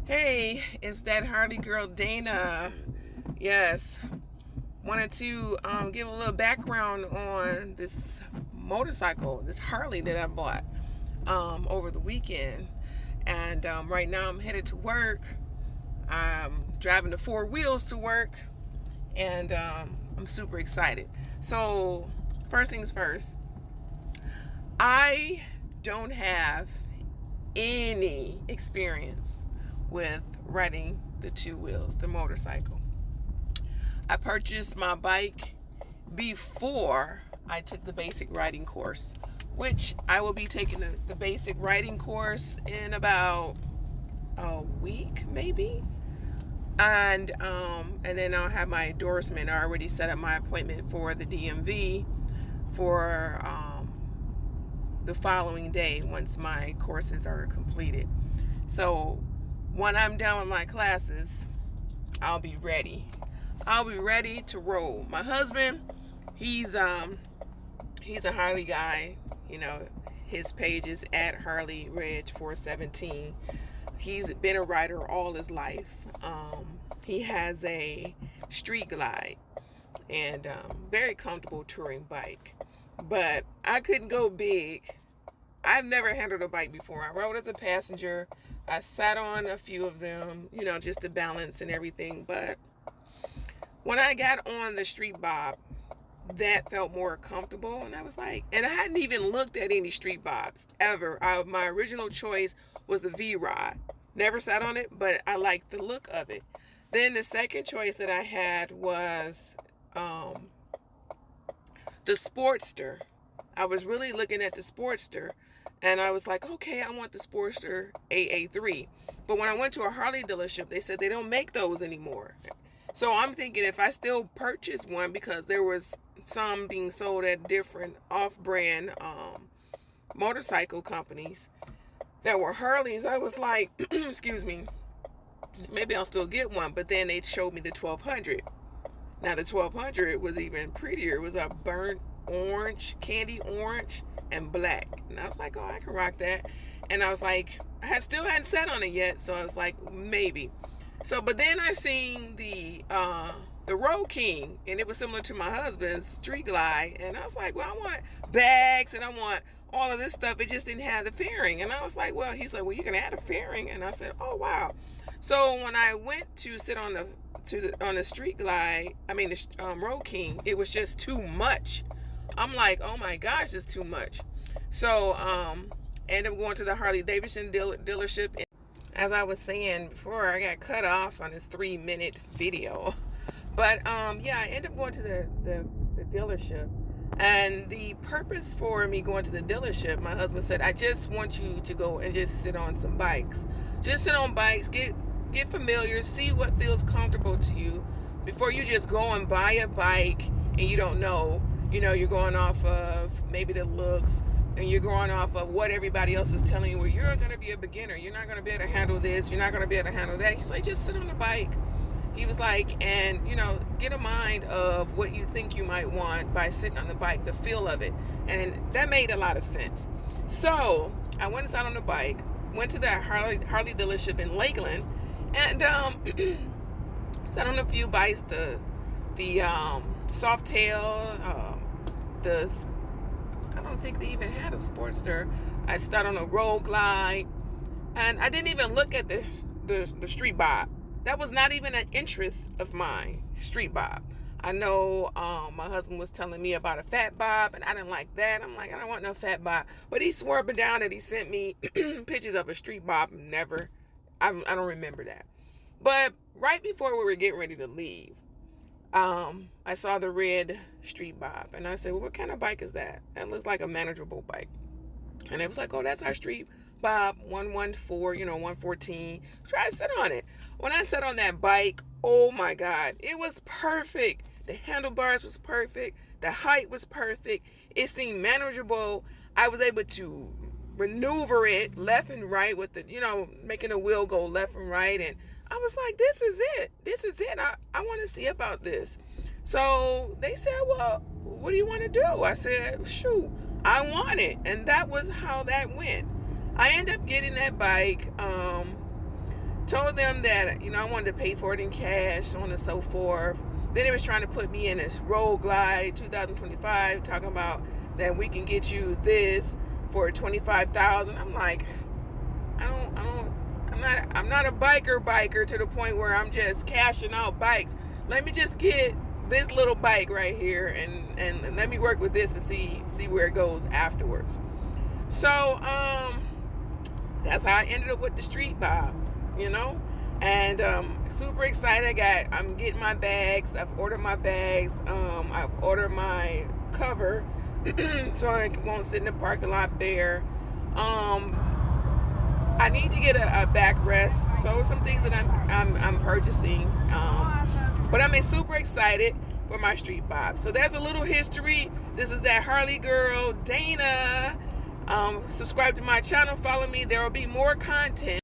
Hey, it's that Harley girl Dana. Yes, wanted to give a little background on this motorcycle, this Harley that I bought over the weekend. And right now I'm headed to work. I'm driving the four wheels to work, and I'm super excited. So, first things first, I don't have any experience with riding the two wheels, the motorcycle. I purchased my bike before I took the basic riding course, which I will be taking the basic riding course in about a week, maybe. And then I'll have my endorsement. I already set up my appointment for the DMV for the following day once my courses are completed. So when I'm done with my classes, I'll be ready. I'll be ready to roll. My husband, he's a Harley guy. You know, his page is at Harley Ridge 417. He's been a rider all his life. He has a street glide and very comfortable touring bike. But I couldn't go big. I've never handled a bike before. I rode as a passenger. I sat on a few of them, just to balance and everything. But when I got on the street bob, that felt more comfortable. And I was like, and I hadn't even looked at any street bobs ever. My original choice was the V-Rod. Never sat on it, but I liked the look of it. Then the second choice that I had was the Sportster. I was really looking at the Sportster, and I was like, okay, I want the Sportster AA3. But when I went to a Harley dealership, they said they don't make those anymore. So I'm thinking if I still purchase one, because there was some being sold at different off-brand motorcycle companies that were Harleys, I was like, excuse me, maybe I'll still get one. But then they showed me the 1200. Now the 1200 was even prettier. It was a burnt orange, candy orange, and black. And I was like, oh, I can rock that. And I was like, I still hadn't sat on it yet, so I was like, maybe. So, but then I seen the Road King, and it was similar to my husband's Street Glide, and I was like, well, I want bags and I want all of this stuff. It just didn't have the fairing, and I was like, well, he's like, well, you can add a fairing, and I said, oh wow. So when I went to sit on the Street Glide, the Road King, it was just too much. I'm like, oh my gosh, it's too much. So ended up going to the Harley Davidson dealership. As I was saying before, I got cut off on this 3-minute video. But yeah, I ended up going to the dealership. And the purpose for me going to the dealership, my husband said, I just want you to go and just sit on some bikes. Just sit on bikes, get familiar, see what feels comfortable to you before you just go and buy a bike and you don't know. You're going off of maybe the looks, and you're going off of what everybody else is telling you. Well, you're going to be a beginner. You're not going to be able to handle this. You're not going to be able to handle that. He's like, just sit on the bike. He was like, and, get a mind of what you think you might want by sitting on the bike, the feel of it. And that made a lot of sense. So I went and sat on the bike, went to that Harley dealership in Lakeland, and sat on a few bikes, the Softail, I don't think they even had a Sportster. I started on a Road Glide, and I didn't even look at the Street Bob. That was not even an interest of mine, Street Bob. I know my husband was telling me about a Fat Bob, and I didn't like that. I'm like, I don't want no Fat Bob. But he swore up and down that he sent me pictures of a Street Bob. I don't remember that. But right before we were getting ready to leave, I saw the red Street Bob, and I said, well, what kind of bike is that? That looks like a manageable bike. And it was like, oh, that's our Street Bob 114, 114. Try to sit on it. When I sat on that bike, oh my God, it was perfect. The handlebars was perfect. The height was perfect. It seemed manageable. I was able to maneuver it left and right with the, making the wheel go left and right. And I was like, this is it. This is it. I want to see about this. So they said, well, what do you want to do? I said, shoot, I want it. And that was how that went. I ended up getting that bike. Told them that, I wanted to pay for it in cash, so on and so forth. Then they was trying to put me in this Road Glide 2025, talking about that we can get you this for $25,000. I'm like, I'm not a biker to the point where I'm just cashing out bikes. Let me just get this little bike right here and let me work with this and see where it goes afterwards. So that's how I ended up with the Street Bob, and super excited. I'm getting my bags. I've ordered my bags. I've ordered my cover so I won't sit in the parking lot bare. I need to get a backrest, so some things that I'm purchasing. But I'm super excited for my Street Bob. So that's a little history. This is that Harley girl, Dana. Subscribe to my channel, follow me. There will be more content.